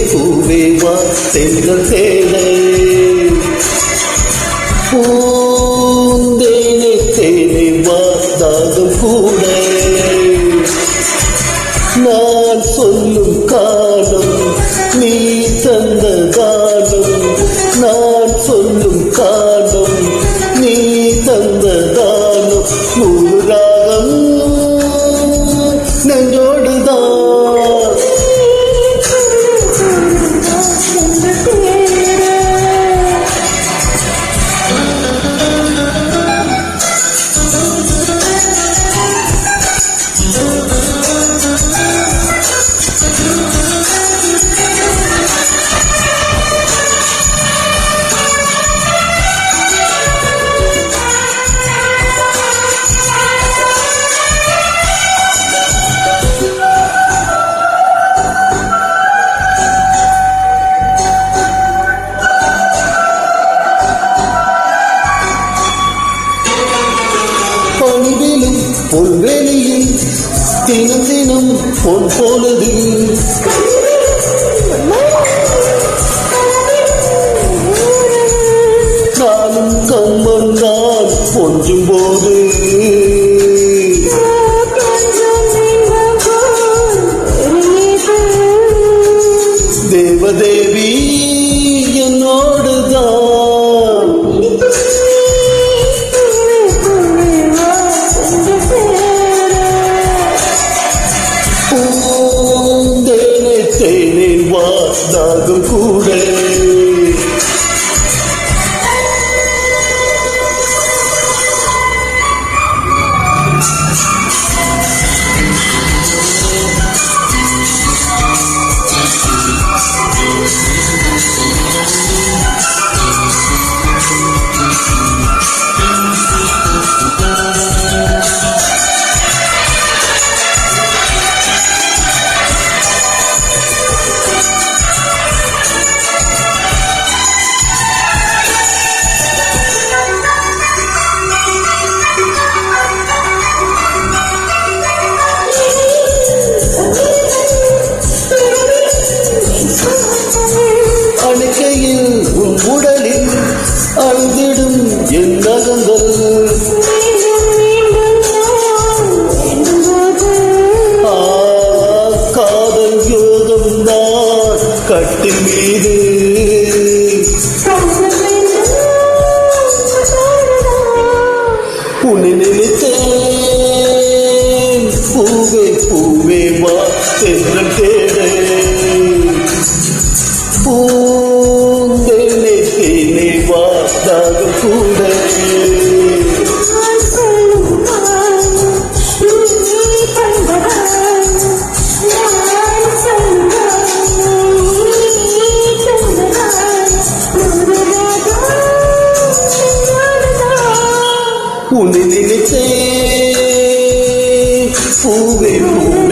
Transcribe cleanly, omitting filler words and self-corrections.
பூவே வா தென்றல் தேனை பூந்தேனே தேனை வா தாகம் கூட நான் சொல்லும் காலம் நீ தந்த காலம் நான் சொல்லும் காலம் நீ தந்த காலம் நூறு ராகம் நெஞ்சோடுதான் பொன்வெளியில் தினம் தினம் பொன் போலது நானும் கம்மந்தான் கொஞ்சும் போது தேவதேவி என்னோடுதான் தேனே வா தாகம் கூட உடலில் அழுதிடும் என் நகங்கள் காதல் யோகம் நான் கட்டில் மீது உன்னை நினைத்தேன் பூவே பூவே வா தென்றல் தேடே பூந்தேனே தேனே வா தாகம் கூட உன்னை நினைத்தேன் பூவே பூ